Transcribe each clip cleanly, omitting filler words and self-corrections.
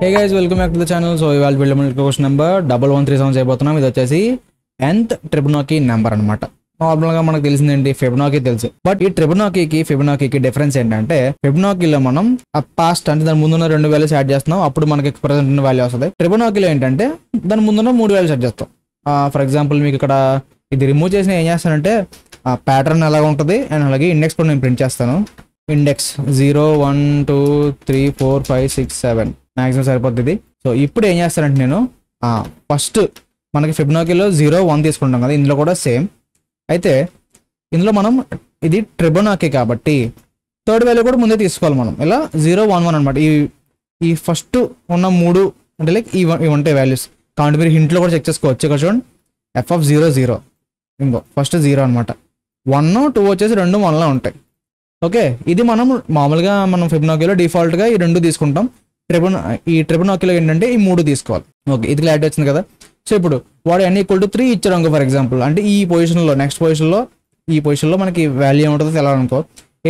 Hey guys, welcome back to the channel. So ఇవాళ build question number 1137 చేయబోతున్నాం. ఇది వచ్చేసి nth ట్రిబనోకి నెంబర్ అన్నమాట. నార్మల్ గా మనకు తెలిసిందేంటి, ఫిబొనాకీ తెలుసు. బట్ ఈ ఫిబొనాకీకి డిఫరెన్స్ ఏంటంటే, ఫిబొనాకీలో మనం ఆ పాస్ట్ అంటే దాని ముందున్న 2 వాల్యూస్ యాడ్ చేస్తున్నాం, అప్పుడు మనకి ప్రెసెంట్ ఉన్న వాల్యూ వస్తుంది. ట్రిబొనాకీలో ఏంటంటే దాని ముందున్న 3 వాల్యూస్ యాడ్ చేస్తాం. ఫర్ ఎగ్జాంపుల్ మీకు ఇక్కడ ఇది రిమూవ్ చేసిన ఏం చేస్తానంటే ప్యాటర్న్ ఎలా ఉంటుంది అండ్ అలాగే ఇండెక్స్ కూడా నేను ప్రింట్ చేస్తాను. ఇండెక్స్ 0 1 2 3 4 5 6 7 మ్యాక్సిమం సరిపోతుంది. సో ఇప్పుడు ఏం చేస్తానంటే నేను ఫస్ట్ మనకి ఫిబొనాకీలో 0 1 తీసుకుంటాం కదా, ఇందులో కూడా సేమ్. అయితే ఇందులో మనం ఇది ట్రిబొనాకీ కాబట్టి థర్డ్ వాల్యూ కూడా ముందే తీసుకోవాలి మనం. ఇలా 0 1 1 అనమాట. ఈ ఫస్ట్ ఉన్న 3 అంటే లైక్ ఇవి ఉంటాయి వాల్యూస్. కాబట్టి మీరు హింట్లో కూడా చెక్ చేసుకోవచ్చు. ఇక్కడ చూడండి, f(0 0) ఇంకో ఫస్ట్ 0 అనమాట. 1 2 వచ్చేసి 2 1లా ఉంటాయి. ఓకే, ఇది మనం మామూలుగా మనం ఫిబొనాకీలో డిఫాల్ట్గా ఈ 2 తీసుకుంటాం. ఈ ట్రిబొనాకీలో ఏంటంటే ఈ 3 తీసుకోవాలి. ఓకే, ఇది క్లారిటీ వచ్చింది కదా. సో ఇప్పుడు వాడు n = 3 ఇచ్చాడు అనుకో, ఫర్ ఎగ్జాంపుల్. అంటే ఈ పొజిషన్లో నెక్స్ట్ పొజిషన్లో మనకి వాల్యూ ఏముంటుందో తెలాలనుకో,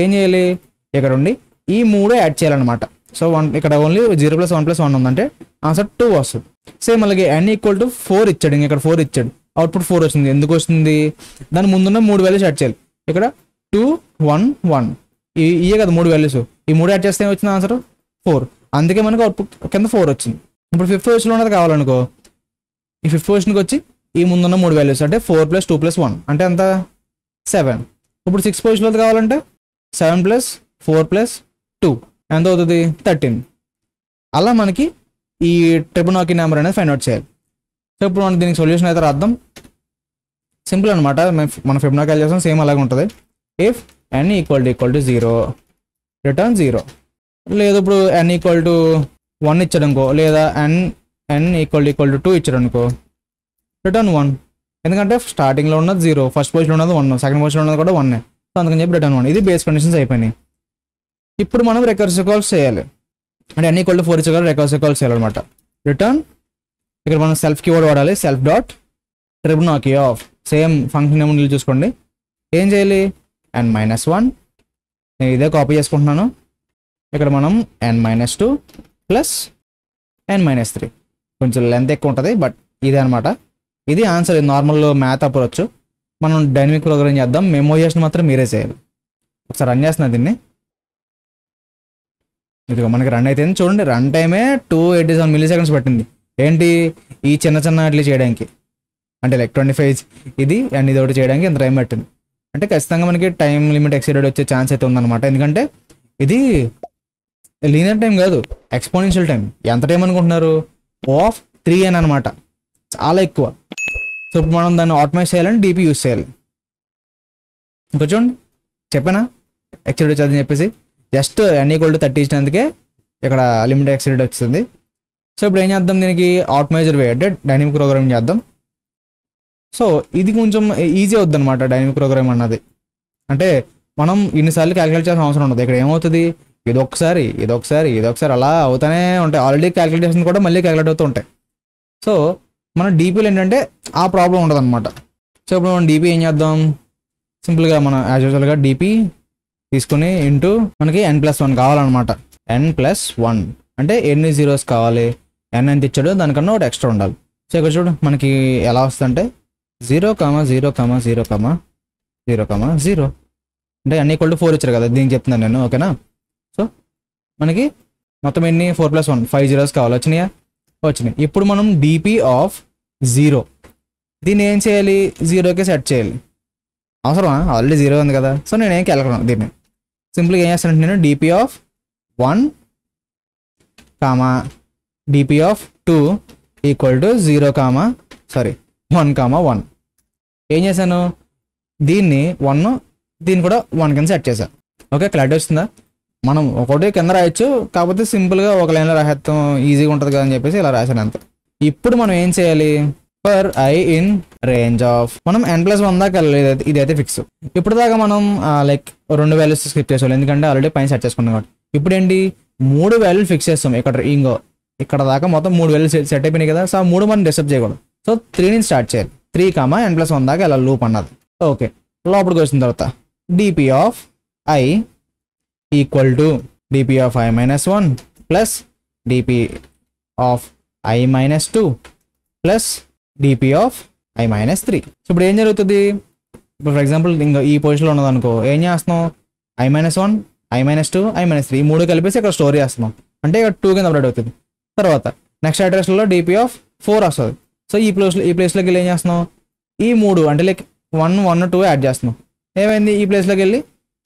ఏం చేయాలి, ఇక్కడ ఉండి ఈ 3 యాడ్ చేయాలన్నమాట. సో ఇక్కడ ఓన్లీ 0 + 1 + 1 ఉందంటే ఆన్సర్ 2 వస్తుంది. సేమ్ అలాగే n = 4 ఇచ్చాడు, ఇక్కడ 4 ఇచ్చాడు, అవుట్పుట్ 4 వచ్చింది. ఎందుకు వస్తుంది, దాని ముందున్న 3 వాల్యూస్ యాడ్ చేయాలి. ఇక్కడ 2 1 1 ఇవే కదా 3 వాల్యూస్. ఈ 3 యాడ్ చేస్తే వచ్చిన ఆన్సర్ 4. అందుకే మనకు అవుట్పుట్ కింద 4 వచ్చింది. ఇప్పుడు 5th పొజిషన్లో ఉన్నది కావాలనుకో, ఈ 5th పొజిషన్కి వచ్చి ఈ ముందున్న 3 వాల్యూస్ అంటే 4 + 2 + 1 అంటే ఎంత 7. ఇప్పుడు 6th పొజిషన్లో కావాలంటే 7 + 4 + 2 ఎంత అవుతుంది 13. అలా మనకి ఈ ట్రిబొనాకీ నెంబర్ అనేది ఫైండ్ అవుట్ చేయాలి. సో ఇప్పుడు మనం దీనికి సొల్యూషన్ అయితే రాద్దాం. సింపుల్ అనమాట. మన ఫిబొనాకీ చేస్తాం సేమ్ అలాగే ఉంటుంది. If n = 0 return 0. లేదు ఇప్పుడు n = 1 ఇచ్చాడు అనుకో, లేదా n = 2 ఇచ్చాడు అనుకో, రిటర్న్ 1. ఎందుకంటే స్టార్టింగ్లో ఉన్నది 0, ఫస్ట్ పొజిషన్లో ఉన్నది 1, సెకండ్ పొజిషన్లో ఉన్నది కూడా 1. సో అందుకని చెప్పి రిటర్న్ 1. ఇది బేస్ కండిషన్స్ అయిపోయినాయి. ఇప్పుడు మనం రికర్సివ్ కాల్స్ చేయాలి. అంటే n = 4 ఇచ్చే రికర్సివ్ కాల్స్ చేయాలన్నమాట. రిటర్న్, ఇక్కడ మనం సెల్ఫ్ కీవర్డ్ వాడాలి, self dot tribonacci of. Same function ఏమో నీళ్ళు చూసుకోండి. ఏం చేయాలి, n-1. నేను ఇదే కాపీ చేసుకుంటున్నాను. ఇక్కడ మనం n-2 + n-3. కొంచెం లెంత్ ఎక్కువ ఉంటుంది, బట్ ఇదే అనమాట. ఇది ఆన్సర్. Normal math approach. మనం డైనమిక్ ప్రోగ్రామింగ్ చేద్దాం. మెమోరియేషన్ మాత్రం మీరే చేయాలి. ఒకసారి రన్ చేస్తున్నా దీన్ని. ఇదిగో మనకి రన్ అయితే చూడండి, రన్ టైమే 287 milliseconds పట్టింది. ఏంటి, ఈ చిన్న అట్లా చేయడానికి, అంటే లైక్ 25 ఇది అండ్ ఇది ఒకటి చేయడానికి ఎంత టైం పట్టింది. అంటే ఖచ్చితంగా మనకి టైం లిమిట్ ఎక్సీడెడ్ వచ్చే ఛాన్స్ అయితే ఉందన్నమాట. ఎందుకంటే ఇది లీనియర్ టైం కాదు, ఎక్స్పోనెన్షియల్ టైం. ఎంత టైం అనుకుంటున్నారు, (3n) అనమాట. చాలా ఎక్కువ. సో ఇప్పుడు మనం దాన్ని ఆటోమైజ్ చేయాలని DP యూస్ చేయాలి. ఇంకా చూడండి, చెప్పానా ఎక్సీడెడ్ వచ్చేదని చెప్పేసి. జస్ట్ n = 30 ఇచ్చినందుకే ఇక్కడ లిమిట్ ఎక్సీడెడ్ వచ్చింది. సో ఇప్పుడు ఏం చేద్దాం, దీనికి ఆటోమైజర్ వే అంటే డైనమిక్ ప్రోగ్రామింగ్ చేద్దాం. సో ఇది కొంచెం ఈజీ అవుద్ది అనమాట డైనమిక్ ప్రోగ్రామ్ అన్నది. అంటే మనం ఇన్నిసార్లు క్యాలిక్యులేట్ చేయాల్సిన అవసరం ఉండదు. ఇక్కడ ఏమవుతుంది, ఇదొకసారి అలా అవుతానే ఉంటాయి. ఆల్రెడీ క్యాలిక్యులేషన్ కూడా మళ్ళీ క్యాలిక్యులేట్ అవుతూ ఉంటాయి. సో మన DPలో ఏంటంటే ఆ ప్రాబ్లం ఉండదు అనమాట. సో ఇప్పుడు మనం DP ఏం చేద్దాం, సింపుల్గా మనం యాజ్ యూజువల్గా DP తీసుకుని ఇంటూ మనకి n+1 కావాలన్నమాట. n+1 అంటే ఎన్ని జీరోస్ కావాలి, n ఎంత ఇచ్చాడు దానికన్నా ఒకటి ఎక్స్ట్రా ఉండాలి. సో ఇక్కడ చూడు మనకి ఎలా వస్తుందంటే 0 0 0 0 0 0 అంటే n = 4 ఇచ్చారు కదా, దీనికి చెప్తున్నాను నేను. ఓకేనా. సో మనకి మొత్తం ఎన్ని 4 + 1 5 జీరోస్ కావాలి. వచ్చినాయి. ఇప్పుడు మనం DP ఆఫ్ 0 దీన్ని ఏం చేయాలి, 0కే సెట్ చేయాలి. అవసరమా, ఆల్రెడీ 0 ఉంది కదా. సో నేను ఏం కెలకను దీన్ని. సింపుల్గా ఏం చేస్తానంటే నేను DP ఆఫ్ 1 DP ఆఫ్ 2 = 1 1. ఏం చేశాను, దీన్ని 1 దీన్ని కూడా 1 కింద సెట్ చేశాను. ఓకే, క్లారిటీ వస్తుందా. మనం ఒకటి కింద రాయొచ్చు, కాకపోతే సింపుల్గా ఒక లైన్లో రాసేస్తాం, ఈజీగా ఉంటుంది కదా అని చెప్పేసి ఇలా రాశాను అంతే. ఇప్పుడు మనం ఏం చేయాలి, for i in range of, మనం n+1 దాకా వెళ్ళలేదు, ఇదైతే ఫిక్స్. ఇప్పుడు దాకా మనం లైక్ 2 వాల్యూస్ స్కిప్ చేసాం, ఎందుకంటే ఆల్రెడీ పైన సెట్ చేసుకున్నాం కాబట్టి. ఇప్పుడు ఏంటి, 3 వాల్యూలు ఫిక్స్ చేస్తాం. ఇక్కడ దాకా మొత్తం 3 వాల్యూలు సెట్ అయిపోయినాయి కదా. సో ఆ 3 మనం డిస్టర్బ్ చేయకూడదు. సో 3 నుంచి స్టార్ట్ చేయాలి. 3, n+1 దాకా ఇలా లూప్ అన్నది. ఓకే, లోపలికి వచ్చిన తర్వాత DP of i = DP of i-1 plus DP of I minus 2 plus DP of I minus 3. So ఇప్పుడు ఏం జరుగుతుంది, ఇప్పుడు ఫర్ ఎగ్జాంపుల్ ఇంకా ఈ పొజిషన్లో ఉన్నదనుకో, ఏం చేస్తున్నాం, i-1, i-2, i-3 ఈ మూడు కలిపేసి ఇక్కడ స్టోర్ చేస్తున్నాం, అంటే ఇక్కడ 2 కింద అప్డేట్ అవుతుంది. తర్వాత నెక్స్ట్ అడ్రస్లో డిపి ఆఫ్ 4 వస్తుంది. సో ఈ ప్లేస్లోకి వెళ్ళి ఏం చేస్తున్నాం, ఈ మూడు అంటే లైక్ 1, 1, 2 యాడ్ చేస్తున్నాం. ఏమైంది, ఈ ప్లేస్లోకి వెళ్ళి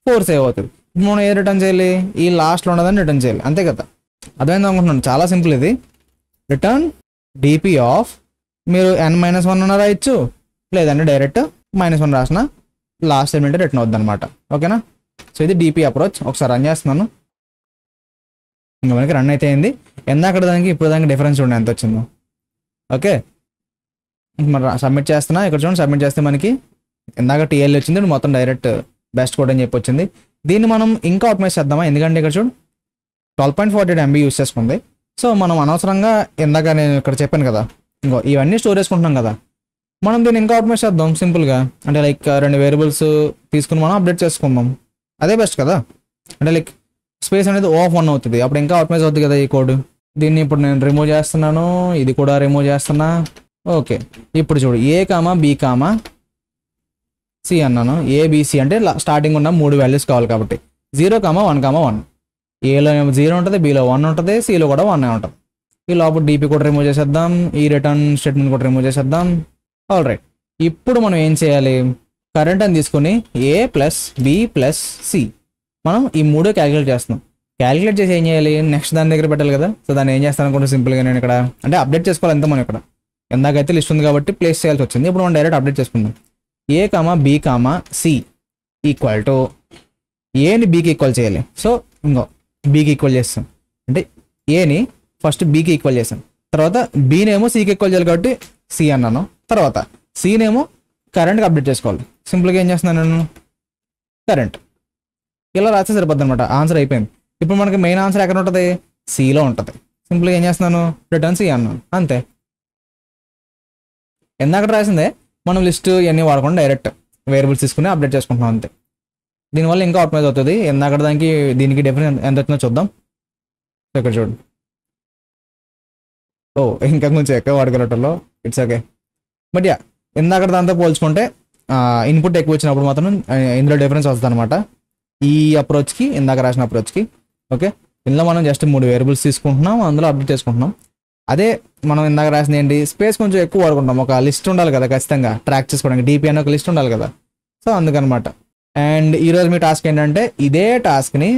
4 సేవ్ అవుతుంది. మనం ఏది రిటర్న్ చేయాలి, ఈ లాస్ట్లో ఉన్నదాన్ని రిటర్న్ చేయాలి, అంతే కదా. అర్థమైంది అనుకుంటున్నాను, చాలా సింపుల్ ఇది. రిటర్న్ డిపి ఆఫ్, మీరు n-1 అన్న రాయొచ్చు, లేదంటే డైరెక్ట్ -1 రాసిన లాస్ట్ ఎలిమెంట్ రిటర్న్ అవుద్ది అనమాట. ఓకేనా. సో ఇది డిపి అప్రోచ్. ఒకసారి రన్ చేస్తున్నాను, ఇంకా మనకి రన్ అయితే అయింది. ఎందాక దానికి ఇప్పుడు దానికి డిఫరెన్స్ చూడండి ఎంత వచ్చిందో. ఓకే, మరి సబ్మిట్ చేస్తున్నా, ఇక్కడ చూడండి సబ్మిట్ చేస్తే మనకి ఇందాక టీఎల్ వచ్చింది, మొత్తం డైరెక్ట్ బెస్ట్ కోడ్ అని చెప్పి వచ్చింది. దీన్ని మనం ఇంకా ఆప్టిమైజ్ చేద్దామా, ఎందుకంటే ఇక్కడ చూడు 12.48 MB యూస్ చేసుకుంది. సో మనం అనవసరంగా ఇందాక నేను ఇక్కడ చెప్పాను కదా, ఇంకో ఇవన్నీ స్టోర్ చేసుకుంటున్నాం కదా, మనం దీన్ని ఇంకా ఆప్టిమైజ్ చేద్దాం సింపుల్గా. అంటే లైక్ 2 వేరియబుల్స్ తీసుకుని మనం అప్డేట్ చేసుకుందాం, అదే బెస్ట్ కదా. అంటే లైక్ స్పేస్ అనేది ఆఫ్ 1 అవుతుంది, అప్పుడు ఇంకా ఆప్టిమైజ్ అవుతుంది కదా ఈ కోడ్. దీన్ని ఇప్పుడు నేను రిమూవ్ చేస్తున్నాను, ఇది కూడా రిమూవ్ చేస్తున్నా. ఓకే, ఇప్పుడు చూడు A, B, C అన్నాను. ABC అంటే స్టార్టింగ్ ఉన్న 3 వాల్యూస్ కావాలి కాబట్టి 0, 1, 1. ఏలో 0 ఉంటుంది, Bలో 1 ఉంటుంది, Cలో కూడా 1 ఉంటుంది. ఈ లోపల DP కూడా రిమూవ్ చేసేద్దాం, ఈ రిటర్న్ స్టేట్మెంట్ కూడా రిమూవ్ చేసేద్దాం. ఆల్ రైట్, ఇప్పుడు మనం ఏం చేయాలి, కరెంట్ అని తీసుకుని A plus B plus C మనం ఈ 3 క్యాలిక్యులేట్ చేస్తున్నాం. క్యాలిక్యులేట్ చేసి ఏం చేయాలి, నెక్స్ట్ దాని దగ్గర పెట్టాలి కదా. సో దాన్ని ఏం చేస్తాను అనుకుంటే సింపుల్గా నేను ఇక్కడ అంటే అప్డేట్ చేసుకోవాలి ఎంత మనం ఇక్కడ. ఎందాకైతే లిస్ట్ ఉంది కాబట్టి ప్లేస్ చేయాల్సి వచ్చింది, ఇప్పుడు మనం డైరెక్ట్ అప్డేట్ చేసుకుందాం. A, B, C equal to ఏని బీకి ఈక్వల్ చేయాలి. సో ఇంకో బీకి ఈక్వల్ చేస్తాం, అంటే ఏని ఫస్ట్ బీకి ఈక్వల్ చేసాం, తర్వాత బీనేమో సికి ఈక్వల్ చేయాలి కాబట్టి సి అన్నాను, తర్వాత సీనేమో కరెంట్కి అప్డేట్ చేసుకోవాలి. సింపుల్గా ఏం చేస్తున్నాను నేను, కరెంట్ ఇలా రాస్తే సరిపోద్ది అనమాట. ఆన్సర్ అయిపోయింది. ఇప్పుడు మనకి మెయిన్ ఆన్సర్ ఎక్కడ ఉంటుంది, సిలో ఉంటుంది. సింపుల్గా ఏం చేస్తున్నాను, రిటర్న్ సి అన్నాను, అంతే. ఎందాక రాసిందే మనం లిస్ట్ ఇవన్నీ వాడకుండా డైరెక్ట్ వేరియబుల్స్ తీసుకుని అప్డేట్ చేసుకుంటున్నాం అంతే. దీనివల్ల ఇంకా ఆప్టిమైజ్ అవుతుంది. ఎందాక దానికి దీనికి డిఫరెన్స్ ఎంత వచ్చిందో చూద్దాం. ఇక్కడ చూడండి, ఇంకా కొంచెం ఎక్కువ వాడుకోవటంలో ఇట్స్ ఓకే. బట్ యా, ఎందాక దాంతో పోల్చుకుంటే ఇన్పుట్ ఎక్కువ వచ్చినప్పుడు మాత్రం ఇందులో డిఫరెన్స్ వస్తుంది అనమాట, ఈ అప్రోచ్కి ఇందాక రాసిన అప్రోచ్కి. ఓకే, ఇందులో మనం జస్ట్ 3 వేరియబుల్స్ తీసుకుంటున్నాం, అందులో అప్డేట్ చేసుకుంటున్నాం. అదే మనం ఇందాక రాసింది ఏంటి, స్పేస్ కొంచెం ఎక్కువ వాడుకుంటాం, ఒక లిస్ట్ ఉండాలి కదా ఖచ్చితంగా ట్రాక్ చేసుకోవడానికి, డిపి అని ఒక లిస్ట్ ఉండాలి కదా. సో అందుకనమాట. అండ్ ఈరోజు మీ టాస్క్ ఏంటంటే ఇదే టాస్క్ని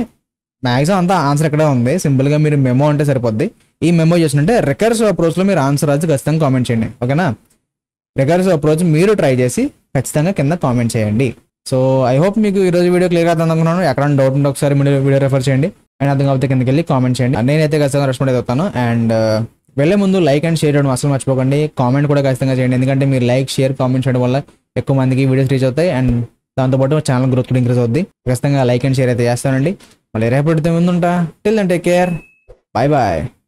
మ్యాక్సిమం అంతా ఆన్సర్ ఎక్కడే ఉంది, సింపుల్గా మీరు మెమో అంటే సరిపోద్ది. ఈ మెమో చేసినట్టే రికర్సివ్ అప్రోచ్లో మీరు ఆన్సర్ రాసి ఖచ్చితంగా కామెంట్ చేయండి. ఓకేనా, రికర్సివ్ అప్రోచ్ మీరు ట్రై చేసి ఖచ్చితంగా కింద కామెంట్ చేయండి. సో ఐ హోప్ మీకు ఈరోజు వీడియో క్లియర్గా అర్థం అనుకున్నాను. ఎక్కడైనా డౌట్ ఉంటే ఒకసారి వీడియో రెఫర్ చేయండి, అండ్ అర్థం కాకపోతే కిందకి వెళ్ళి కామెంట్ చేయండి. నేనైతే ఖచ్చితంగా రెస్పాండ్ అవుతాను. అండ్ వెళ్ళే ముందు లైక్ అండ్ షేర్ చేయడం అసలు మర్చిపోకండి. కామెంట్ కూడా ఖచ్చితంగా చేయండి, ఎందుకంటే మీరు లైక్ షేర్ కామెంట్ చేయడం వల్ల ఎక్కువ మందికి వీడియోస్ రీచ్ అవుతాయి, అండ్ దాంతోపాటు ఛానల్ గ్రోత్ కూడా ఇంక్రీజ్ అవుద్ది. ఖచ్చితంగా లైక్ అండ్ షేర్ అయితే చేస్తానండి. మళ్ళీ రేపటితో ముందుంటా. Till then take care, bye bye.